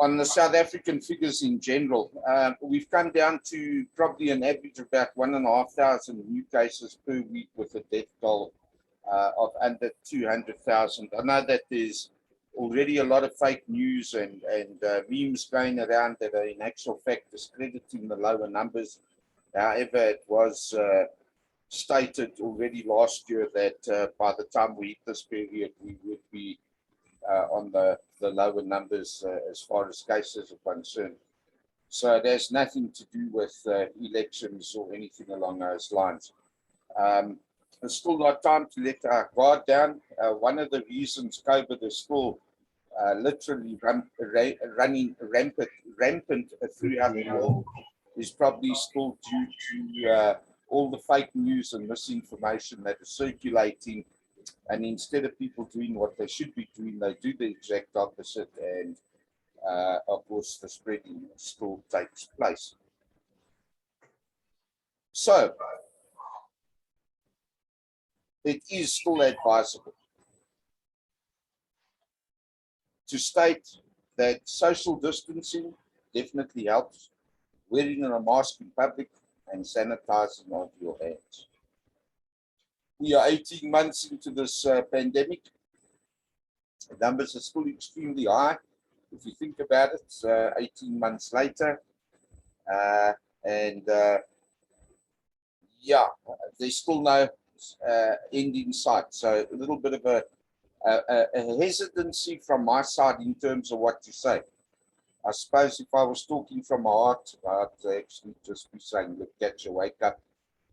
On the South African figures in general, we've come down to probably an average of about 1,500 new cases per week with a death toll of under 200,000. I know that there's already a lot of fake news and memes going around that are in actual fact discrediting the lower numbers. However, it was stated already last year that by the time we hit this period, we would be on the lower numbers as far as cases are concerned. So there's nothing to do with elections or anything along those lines. There's still not time to let our guard down. One of the reasons COVID is still literally running rampant throughout the world is probably still due to all the fake news and misinformation that is circulating. And instead of people doing what they should be doing, they do the exact opposite. And of course, the spreading still takes place. So it is still advisable to state that social distancing definitely helps, wearing a mask in public and sanitizing of your hands. We are 18 months into this pandemic. The numbers are still extremely high. If you think about it, 18 months later. Yeah, there's still no end in sight. So a little bit of a hesitancy from my side in terms of what to say. I suppose if I was talking from my heart, I'd actually just be saying, look, get your wake up,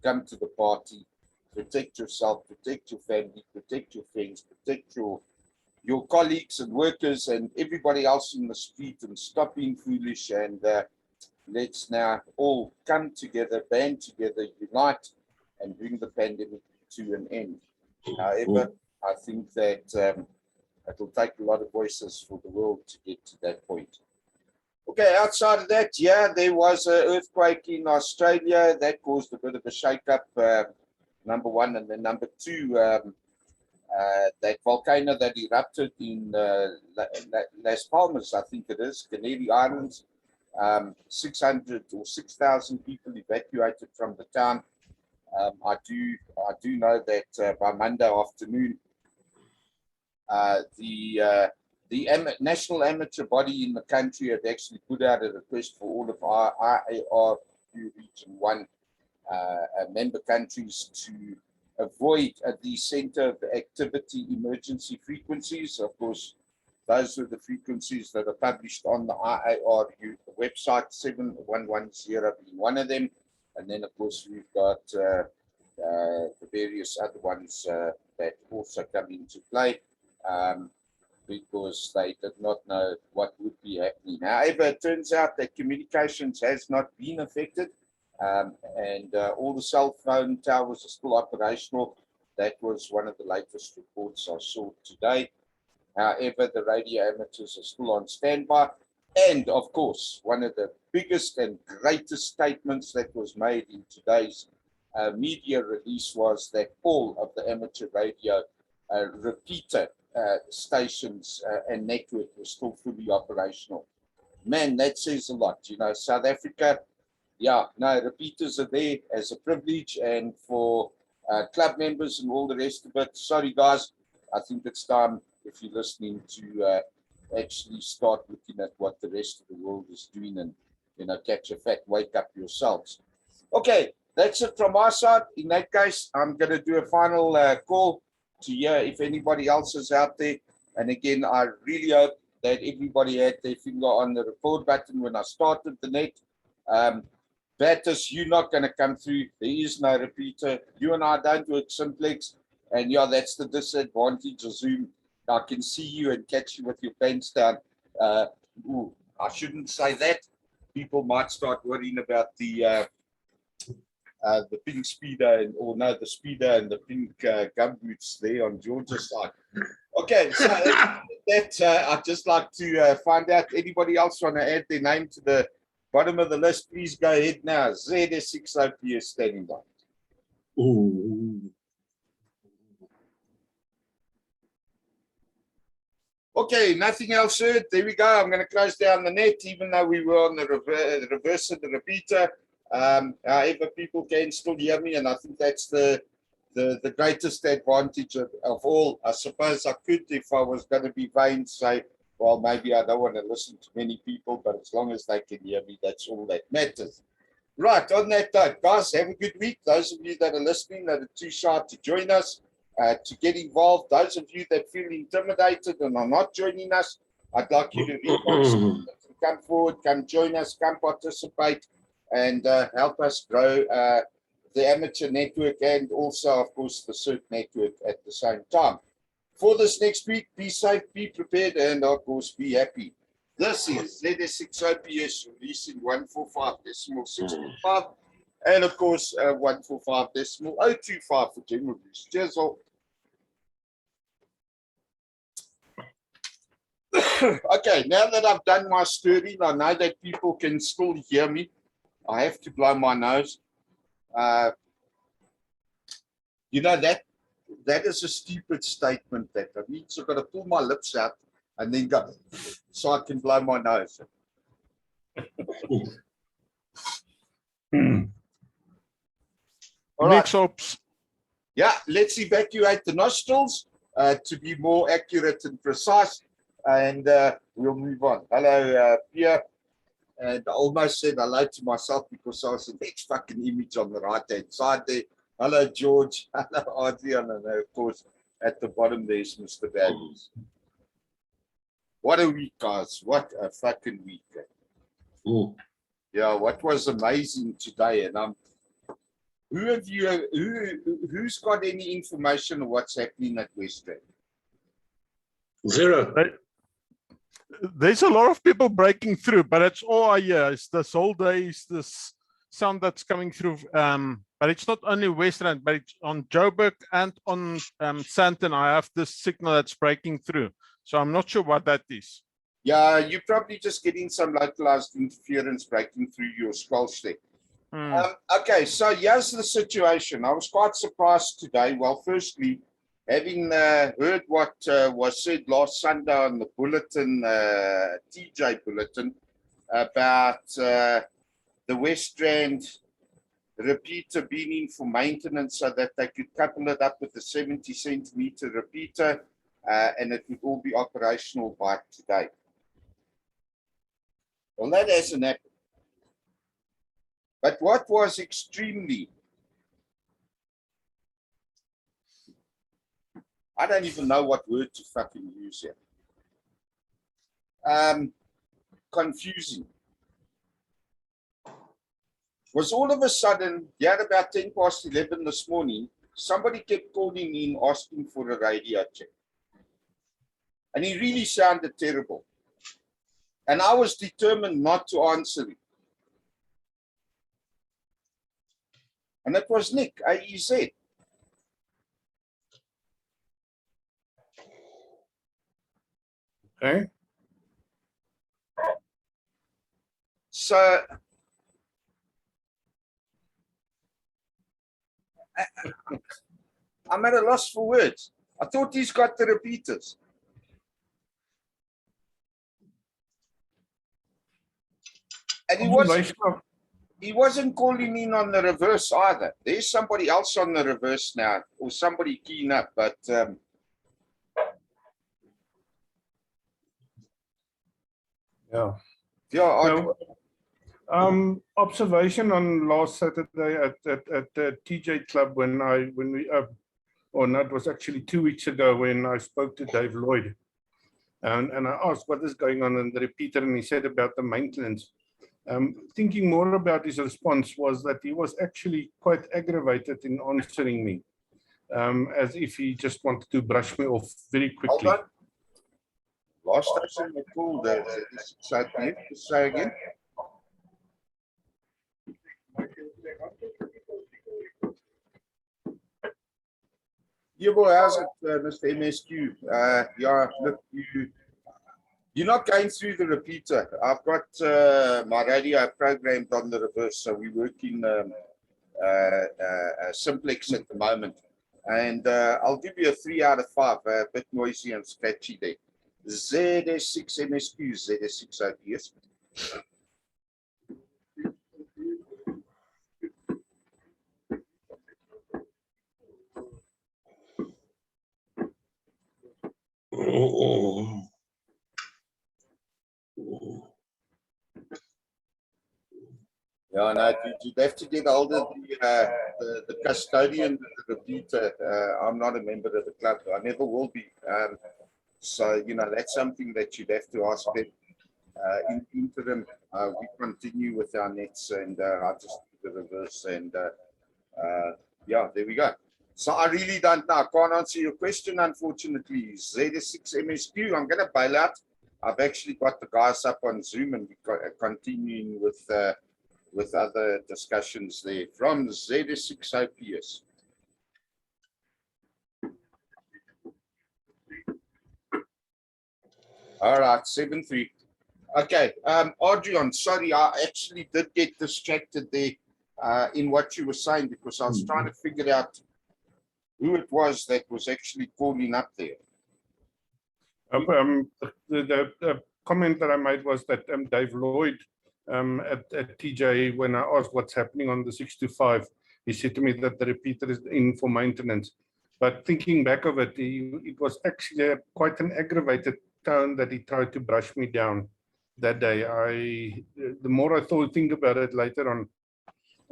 come to the party, protect yourself, protect your family, protect your friends, protect your colleagues and workers and everybody else in the street, and stop being foolish, and let's now all come together, band together, unite, and bring the pandemic to an end. However, I think that it will take a lot of voices for the world to get to that point. Okay, outside of that, yeah, there was an earthquake in Australia that caused a bit of a shake-up, number one, and then number two, that volcano that erupted in Las Palmas, I think it is, Canary Islands, 600 or 6,000 people evacuated from the town. I do know that by Monday afternoon, the national amateur body in the country had actually put out a request for all of our IAR Region 1 member countries to avoid the center of activity emergency frequencies. Of course, those are the frequencies that are published on the IAR website, 7110 being one of them. And then, of course, we've got the various other ones that also come into play. Because they did not know what would be happening. However, it turns out that communications has not been affected, and all the cell phone towers are still operational. That was one of the latest reports I saw today. However, the radio amateurs are still on standby. And of course, one of the biggest and greatest statements that was made in today's media release was that all of the amateur radio repeater stations and network were still fully operational. Man, that says a lot. You know, South Africa, yeah, no, repeaters are there as a privilege, and for club members and all the rest of it, sorry guys, I think it's time, if you're listening, to actually start looking at what the rest of the world is doing and, you know, catch a fat wake up yourselves. Okay, that's it from our side. In that case, I'm going to do a final call to hear if anybody else is out there. And again, I really hope that everybody had their finger on the record button when I started the net. Batters, you're not going to come through. There is no repeater. You and I don't work simplex. And yeah, that's the disadvantage of Zoom. I can see you and catch you with your pants down. I shouldn't say that. People might start worrying about the pink speedo, the speedo and the pink gumboots there on Georgia's side. Okay, so I'd just like to find out, anybody else want to add their name to the bottom of the list? Please go ahead now. ZS60P is standing by. Ooh. Okay, nothing else heard. There we go. I'm going to close down the net, even though we were on the reverse of the repeater. However, people can still hear me, and I think that's the greatest advantage of all. I suppose I could, if I was going to be vain, say, well, maybe I don't want to listen to many people, but as long as they can hear me, that's all that matters. Right, on that note, guys, have a good week. Those of you that are listening that are too shy to join us, to get involved, those of you that feel intimidated and are not joining us, I'd like you to come forward, come join us, come participate, and help us grow the amateur network and also, of course, the CERT network at the same time. For this next week, be safe, be prepared, and of course, be happy. This is ZS6OPS releasing 145.645, and of course, 145.025 for general use. Cheers all. Okay, now that I've done my stirring, I know that people can still hear me. I have to blow my nose. You know, that is a stupid statement. That means I've got to pull my lips out and then go so I can blow my nose. All right. Yeah, let's evacuate the nostrils to be more accurate and precise, and we'll move on. Hello, Pierre. And I almost said hello to myself because I was the next fucking image on the right-hand side there. Hello, George. Hello, Adrian. And of course, at the bottom there's Mr. Values. What a week, guys. What a fucking week. Yeah, what was amazing today. And who's got any information on what's happening at West Rand? Zero. There's a lot of people breaking through, but it's all I hear. It's this whole day, it's this sound that's coming through. But it's not only West Rand, but it's on Joburg and on Sandton. I have this signal that's breaking through. So I'm not sure what that is. Yeah, you're probably just getting some localized interference breaking through your skulls there. Okay, so here's the situation. I was quite surprised today. Well, firstly, having heard what was said last Sunday on the bulletin, TJ bulletin, about the West Rand repeater being in for maintenance so that they could couple it up with a 70 centimeter repeater, and it would all be operational by today. Well, that hasn't happened. But what was extremely, I don't even know what word to fucking use here, confusing, was all of a sudden, at about 11:10 this morning, somebody kept calling in asking for a radio check. And he really sounded terrible. And I was determined not to answer him. And it was Nick, AEZ. Okay. So I'm at a loss for words. I thought he's got the repeaters. And he wasn't calling in on the reverse either. There's somebody else on the reverse now, or somebody keying up, but observation on last Saturday at the TJ Club when it was actually 2 weeks ago when I spoke to Dave Lloyd, and I asked what is going on in the repeater, and he said about the maintenance. Thinking more about his response was that he was actually quite aggravated in answering me, as if he just wanted to brush me off very quickly. Hold on. Last station we called, say again. Yeah, boy, how's it, Mr. MSQ? Yeah, look, you're not going through the repeater. I've got my radio programmed on the reverse, so we're working simplex at the moment. And I'll give you a 3 out of 5, a bit noisy and scratchy there. ZS6 MSQ, ZS6 OPS. Yeah, no, you'd have to get hold of the custodian, the repeater. I'm not a member of the club. I never will be. So, you know, that's something that you'd have to ask them. In interim, we continue with our nets, and I just do the reverse. And yeah, there we go. So I really don't know. I can't answer your question, unfortunately. ZS6 MSQ, I'm going to bail out. I've actually got the guys up on Zoom, and we're continuing with other discussions there from ZS6 OPS. All right, 7-3. Okay, Adrian, sorry, I actually did get distracted there in what you were saying, because I was trying to figure out who it was that was actually calling up there. The comment that I made was that Dave Lloyd at TJ, when I asked what's happening on the 625, he said to me that the repeater is in for maintenance. But thinking back of it, it was actually quite an aggravated tone that he tried to brush me down that day. The more I think about it later on,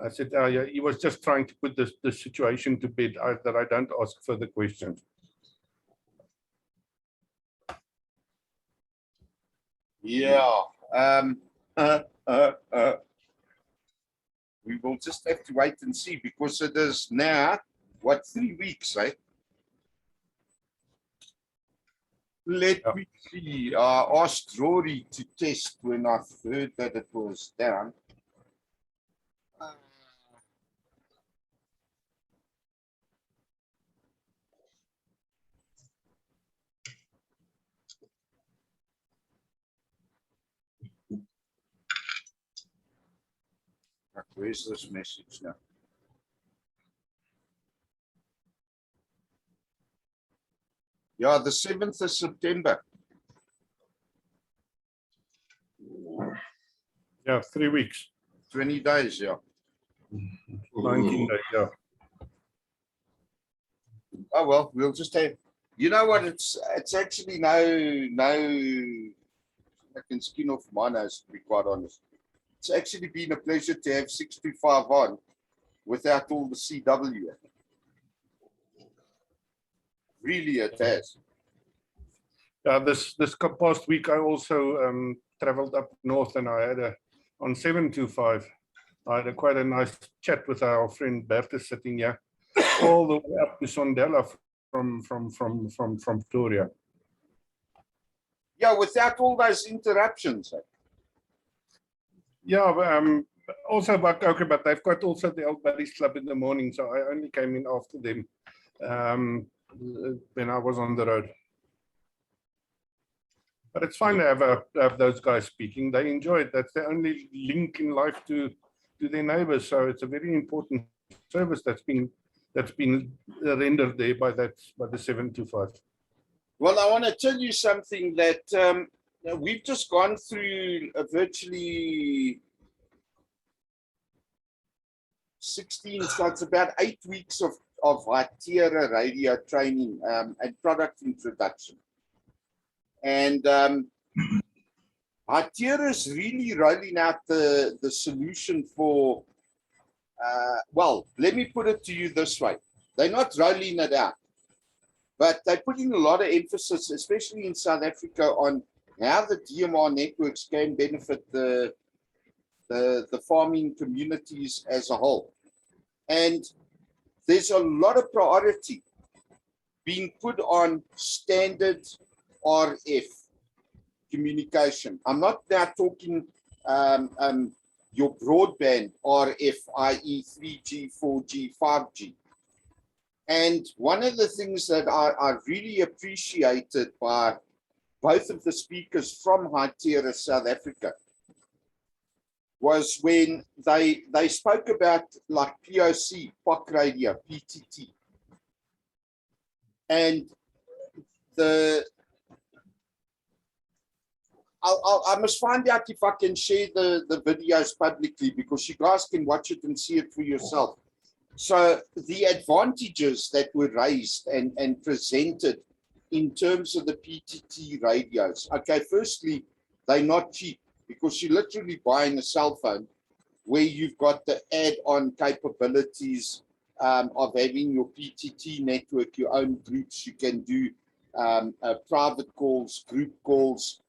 I said, yeah, he was just trying to put the situation to bed, that I don't ask further questions. Yeah. We will just have to wait and see, because it is now, what, 3 weeks, eh? Let me see. I asked Rory to test when I heard that it was down. Where's this message now? Yeah, the 7th of September. Yeah, 3 weeks. 20 days, yeah. 19 days, yeah. Oh, well, we'll just have, you know what, it's actually no fucking skin off my nose, to be quite honest. It's actually been a pleasure to have 625 on without all the CW. Really, it has. This past week, I also traveled up north, and I had on 725, I had quite a nice chat with our friend Bertha sitting here, all the way up to Sondela from Victoria. Yeah, without all those interruptions. Yeah, also, okay, but they've got also the Old Buddies Club in the morning, so I only came in after them when I was on the road. But it's fine to have those guys speaking. They enjoy it. That's the only link in life to their neighbors. So it's a very important service that's been rendered there by the 725. Well, I want to tell you something that we've just gone through a virtually 16, so it's about 8 weeks of Hytera radio training and product introduction. And Hytera is really rolling out the solution for, well, let me put it to you this way. They're not rolling it out, but they're putting a lot of emphasis, especially in South Africa, on how the DMR networks can benefit the farming communities as a whole. And there's a lot of priority being put on standard RF communication. I'm not now talking your broadband RF, i.e. 3G, 4G, 5G. And one of the things that I really appreciated by both of the speakers from Hytera South Africa was when they spoke about like POC, POC radio, PTT. And the must find out if I can share the videos publicly, because you guys can watch it and see it for yourself. So the advantages that were raised and presented in terms of the PTT radios. Okay, firstly, they're not cheap, because you're literally buying a cell phone where you've got the add-on capabilities of having your PTT network, your own groups. You can do private calls, group calls,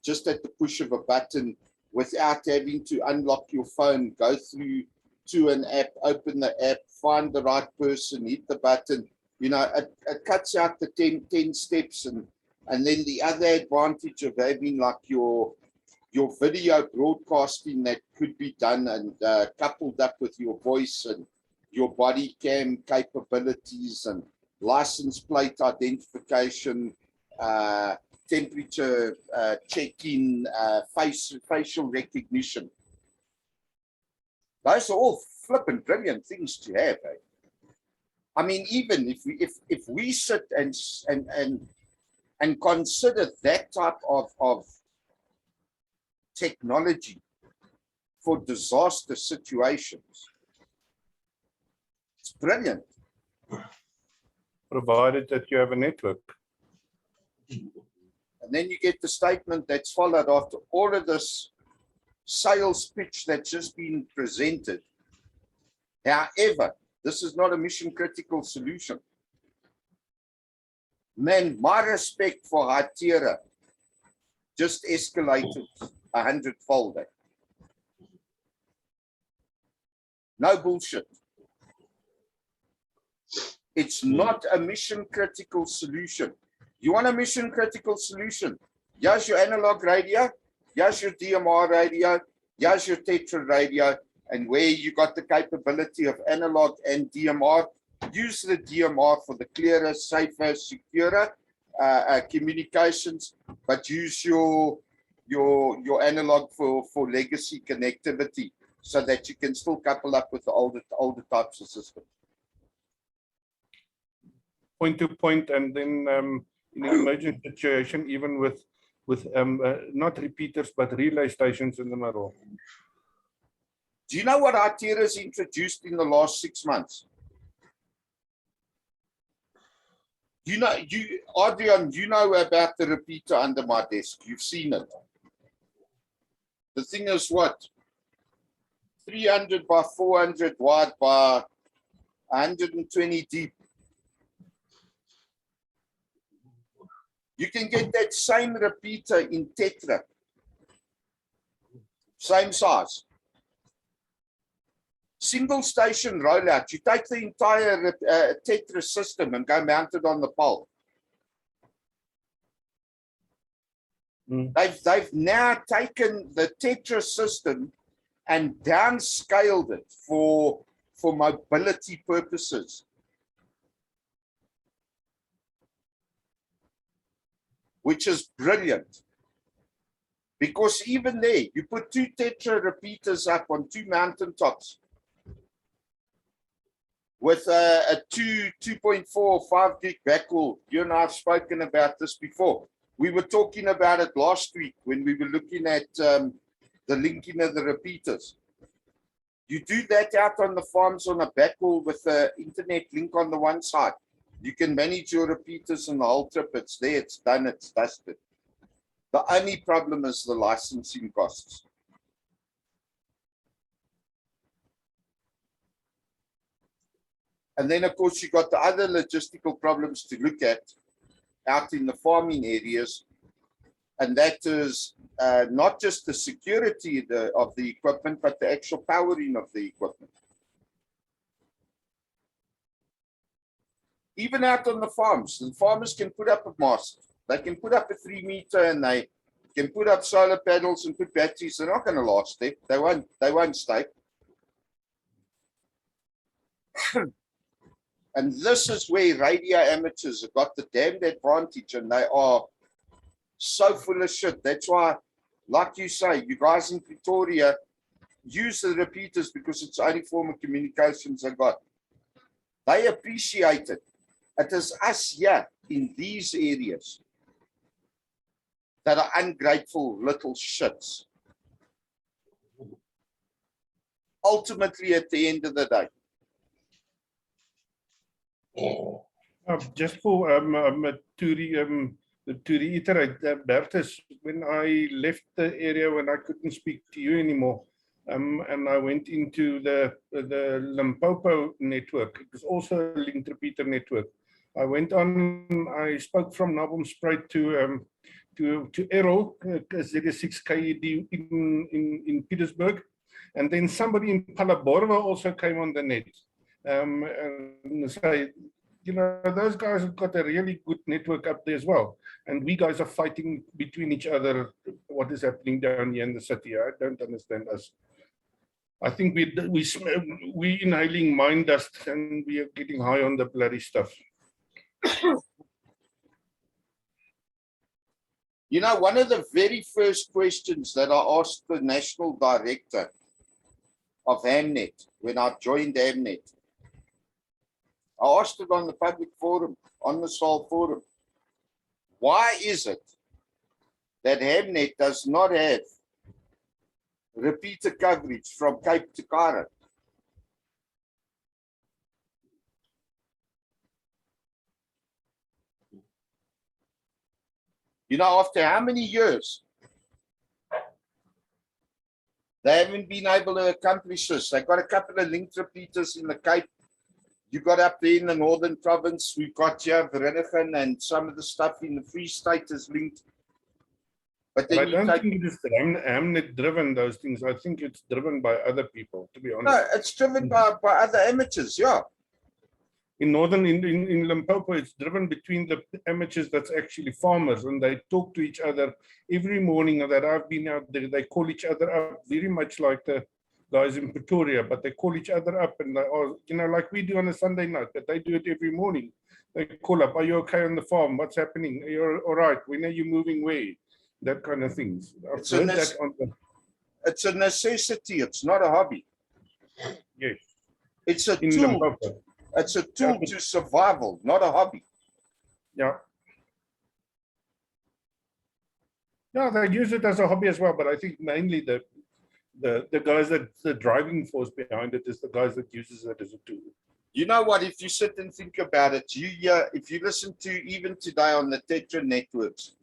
just at the push of a button, without having to unlock your phone, go through to an app, open the app, find the right person, hit the button. You know, it cuts out the 10 steps. And then the other advantage of having like your video broadcasting that could be done and coupled up with your voice and your body cam capabilities and license plate identification, temperature check-in, facial recognition. Those are all flippin' brilliant things to have. Eh? I mean, even if we sit and consider that type of technology for disaster situations, it's brilliant. Provided that you have a network. And then you get the statement that's followed after all of this sales pitch that's just been presented. However, this is not a mission critical solution. Man, my respect for Hatera just escalated 100-fold. No bullshit. It's not a mission critical solution. You want a mission critical solution? Here's your analog radio, here's your DMR radio, here's your Tetra radio, and where you got the capability of analog and DMR, use the DMR for the clearer, safer, securer communications, but use your analog for legacy connectivity, so that you can still couple up with the older types of systems. Point to point, and then in an emergent situation, even with not repeaters but relay stations in the middle. Do you know what Hatera has introduced in the last 6 months? You know, Adrian, you know about the repeater under my desk. You've seen it. The thing is what? 300 by 400 wide by 120 deep. You can get that same repeater in Tetra. Same size. Single station rollout. You take the entire Tetra system and go mount it on the pole. They've now taken the Tetra system and downscaled it for mobility purposes. Which is brilliant. Because even there, you put 2 Tetra repeaters up on 2 mountaintops with a 2.4 5 gig backhaul. You and I have spoken about this before. We were talking about it last week when we were looking at the linking of the repeaters. You do that out on the farms on a backhaul with an internet link on the one side. You can manage your repeaters and the whole trip. It's there, it's done, it's dusted. The only problem is the licensing costs. And then, of course, you've got the other logistical problems to look at out in the farming areas. And that is not just the security of the equipment, but the actual powering of the equipment. Even out on the farmers can put up a mast. They can put up a 3 meter and they can put up solar panels and put batteries. They're not going to last there. They won't stay. And this is where radio amateurs have got the damned advantage, and they are so full of shit. That's why, like you say, you guys in Pretoria use the repeaters because it's the only form of communications they got. They appreciate it. It is us here in these areas that are ungrateful little shits. Ultimately, at the end of the day. Just for to reiterate, Bertus, when I left the area, when I couldn't speak to you anymore, and I went into the Limpopo network, it was also a linked repeater network. I went on, I spoke from Naboomspruit to Errol, Z6 KED in Petersburg, and then somebody in Palaborwa also came on the net. And say, you know, those guys have got a really good network up there as well. And we guys are fighting between each other. What is happening down here in the city? I don't understand us. I think we inhaling mine dust and we are getting high on the bloody stuff. You know, one of the very first questions that I asked the national director of Hamnet when I joined Hamnet, I asked it on the public forum, on the SAL forum. Why is it that Hamnet does not have repeater coverage from Cape to Cairo? You know, after how many years? They haven't been able to accomplish this. They've got a couple of linked repeaters in the Cape. You got up there in the Northern Province, we've got here Vereeniging and some of the stuff in the Free State is linked. But then I don't think it is Hamnet driven, those things. I think it's driven by other people, to be honest. No, it's driven by other amateurs, yeah. In Northern, in Limpopo, it's driven between the amateurs that's actually farmers, and they talk to each other every morning that I've been out there. They call each other up very much like the guys in Pretoria, but they call each other up and they are, you know, like we do on a Sunday night, but they do it every morning. They call up, are you okay on the farm? What's happening? Are you all right? When are you moving where? That kind of things. I've heard that on the... It's a necessity. It's not a hobby. Yes. It's a In tool. Limpopo. It's a tool to survival, not a hobby. Yeah. Yeah, they use it as a hobby as well, but I think mainly the guys that the driving force behind it is the guys that uses it as a tool. You know what? If you sit and think about it, if you listen to even today on the Tetra networks,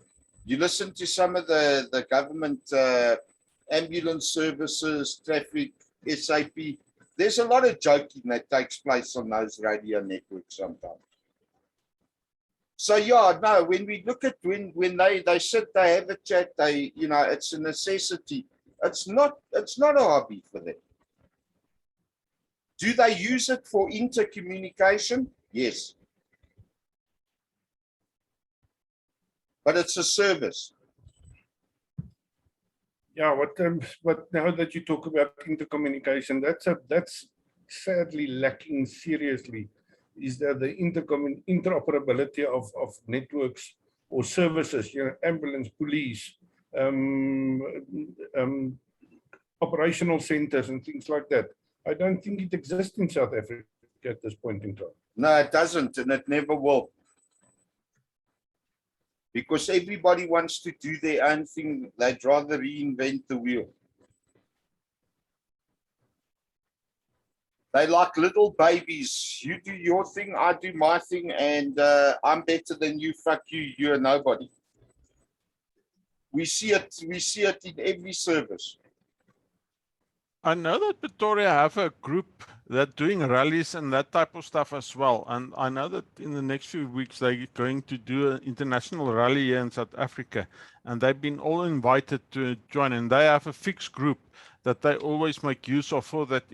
you listen to some of the government ambulance services, traffic, SAP. There's a lot of joking that takes place on those radio networks sometimes. So yeah, no, when we look at when they sit, they have a chat, they, you know, it's a necessity. It's not a hobby for them. Do they use it for intercommunication? Yes. But it's a service. Yeah, but now that you talk about intercommunication, that's sadly lacking seriously. Is that the interoperability of networks or services, you know, ambulance, police, operational centers and things like that. I don't think it exists in South Africa at this point in time. No, it doesn't, and it never will. Because everybody wants to do their own thing. They'd rather reinvent the wheel. They like little babies. You do your thing, I do my thing, and I'm better than you. Fuck you. You're nobody. We see it in every service. I know that Pretoria have a group that doing rallies and that type of stuff as well. And I know that in the next few weeks, they're going to do an international rally here in South Africa. And they've been all invited to join. And they have a fixed group that they always make use of for that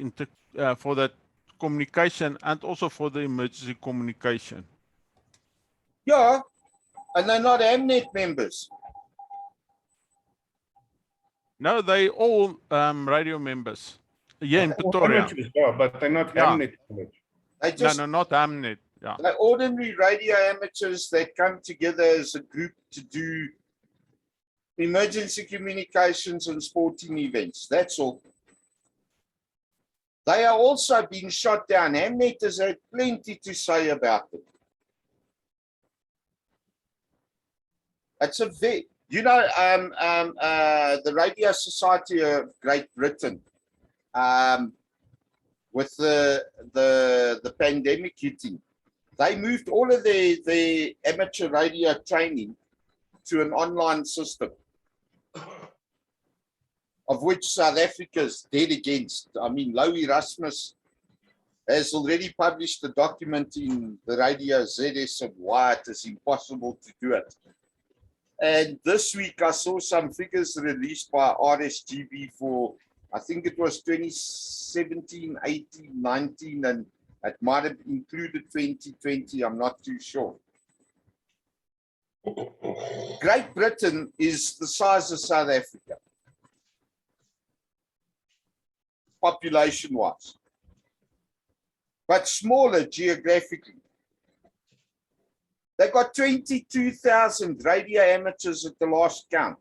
communication and also for the emergency communication. Yeah, and they're not Hamnet members. No, they all radio members. Yeah, in Pretoria. Amateurs, yeah, but they're not Hamnet members. No, not Hamnet. Yeah. They're ordinary radio amateurs that come together as a group to do emergency communications and sporting events. That's all. They are also being shot down. Hamnet has had plenty to say about it. You know, the Radio Society of Great Britain, with the pandemic hitting, they moved all of their amateur radio training to an online system, of which South Africa's dead against. I mean, Louis Erasmus has already published a document in the Radio ZS of why it is impossible to do it. And this week I saw some figures released by RSGB for, I think it was 2017, 18, 19, and it might have included 2020, I'm not too sure. Great Britain is the size of South Africa, population-wise, but smaller geographically. They got 22,000 radio amateurs at the last count.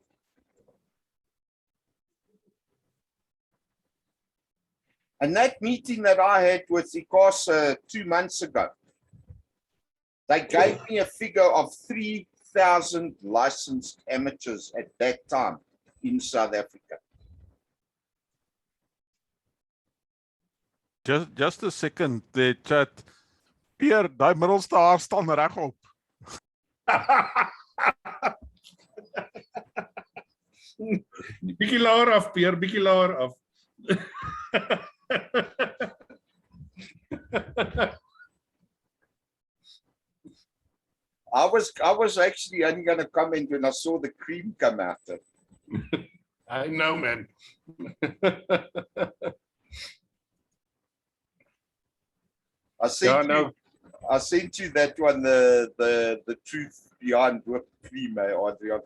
And that meeting that I had with ICASA 2 months ago, they gave me a figure of 3,000 licensed amateurs at that time in South Africa. Just a second, the chat. Pierre, daai middelste haar staan regop. Bietjie laer af, Pierre, bietjie laer af. I was actually only going to comment when I saw the cream come out. I know, man. I sent you that one, the truth behind whipped cream, Adrian.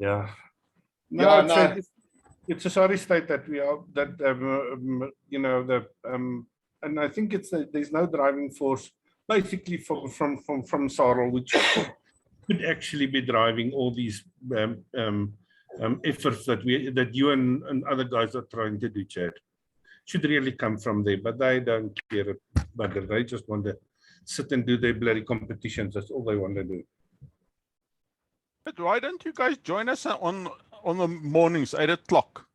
Yeah. Yeah, No, it's a sorry state that we are, that you know, and I think it's there's no driving force basically from SARL, which could actually be driving all these efforts that you and other guys are trying to do, Chad. Should really come from there, but they don't care about it. They just want to sit and do their bloody competitions. That's all they want to do. But why don't you guys join us on the mornings, 8 o'clock?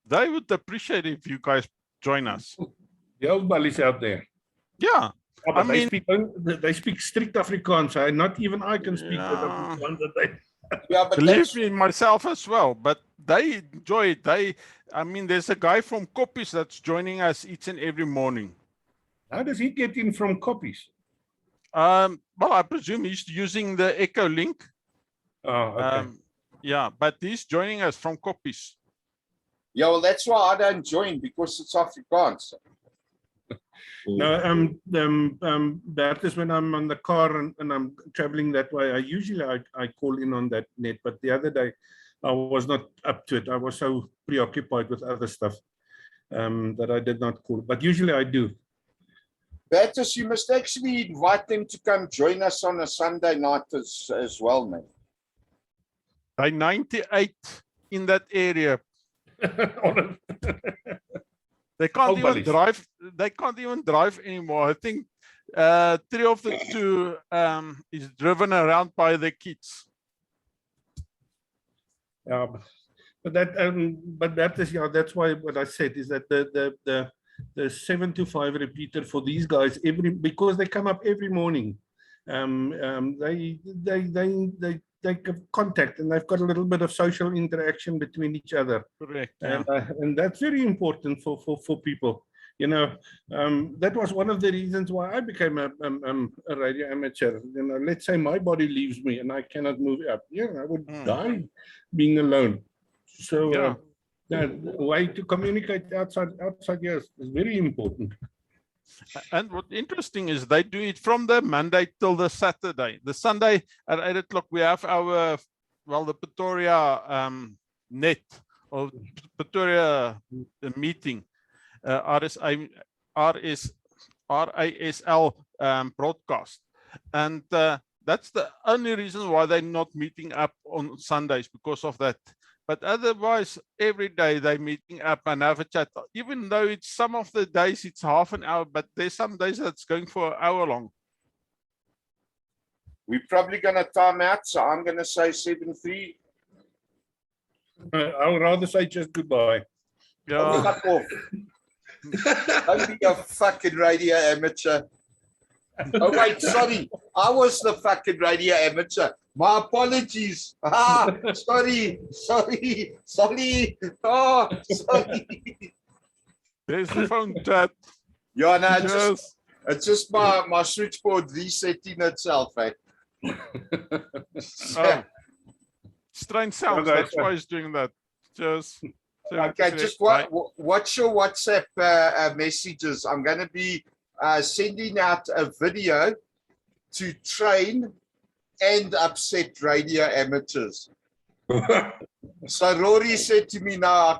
They would appreciate it if you guys join us. The old bullies out there. Yeah. I mean, they speak strict Afrikaans. Not even I can speak that Afrikaans. Yeah, but believe me, myself as well, but they enjoy it. I mean, there's a guy from Copies that's joining us each and every morning. How does he get in from Copies? Well, I presume he's using the Echo link. Oh, okay. Yeah, but he's joining us from Copies. Yeah, well, that's why I don't join, because it's Afrikaans. No, that is when I'm on the car and I'm traveling that way. I call in on that net, but the other day I was not up to it. I was so preoccupied with other stuff that I did not call. But usually I do. Bertus, you must actually invite them to come join us on a Sunday night as well, man. By 98 in that area. They can't even drive. They can't even drive anymore. I think 3 of the 2 is driven around by the kids. Yeah, but that is, yeah, that's why what I said is that the 7 to 5 repeater for these guys because they come up every morning. They have contact and they've got a little bit of social interaction between each other. Correct. Yeah. And that's very important for people. You know, that was one of the reasons why I became a radio amateur. You know, let's say my body leaves me and I cannot move up. Yeah, I would die being alone. So the way to communicate outside here is very important. And what's interesting is they do it from the Monday till the Saturday. The Sunday at 8 o'clock, we have our, well, the Pretoria net or Pretoria meeting, RASL broadcast. And that's the only reason why they're not meeting up on Sundays, because of that. But otherwise, every day they're meeting up and have a chat, even though it's some of the days it's half an hour, but there's some days that's going for an hour long. We're probably going to time out, so I'm going to say 7-3. I would rather say just goodbye. Oh, Yeah, fuck off. Don't be a fucking radio amateur. Oh, wait, sorry. I was the fucking radio amateur. My apologies. Sorry. Oh, sorry. there's the phone chat. Yeah, no, Cheers. it's just my switchboard resetting itself, eh? Oh, strange sounds. Okay, That's why he's doing that. Cheers. Okay, just Bye. watch your WhatsApp messages. I'm going to be sending out a video to train and upset radio amateurs. So Rory said to me, no,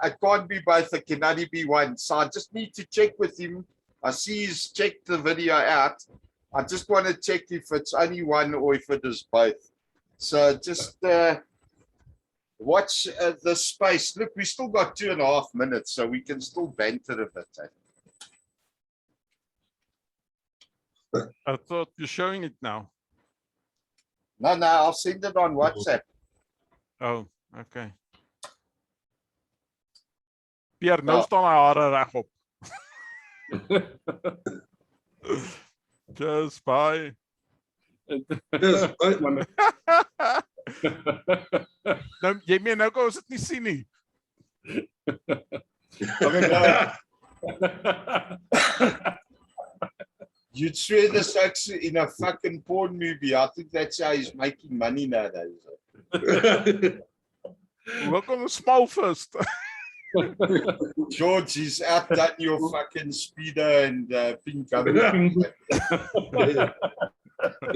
I can't be both. It can only be one. So I just need to check with him. I see he's checked the video out. I just want to check if it's only one or if it is both. So just watch the space. Look, we still got 2.5 minutes, so we can still banter a bit. Eh? I thought you're showing it now. No, I'll send it on WhatsApp. Oh, okay. Pierre, nou Ja. staan my hare reg op. Cheers, bye. Yes, bye. Nou, jy meen nou kan ons dit nie sien nie. You'd swear this actually in a fucking porn movie. I think that's how he's making money nowadays. Look on the small first. George, he's outdone your fucking speedo and pink gum.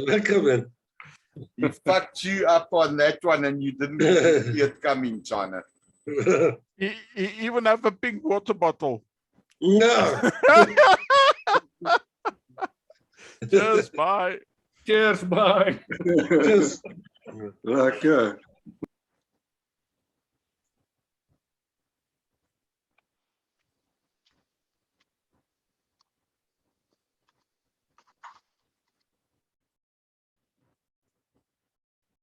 Lekker man. He fucked you up on that one and you didn't see it coming, China. He even have a pink water bottle. No. Cheers, bye. Cheers, bye. Just lekker.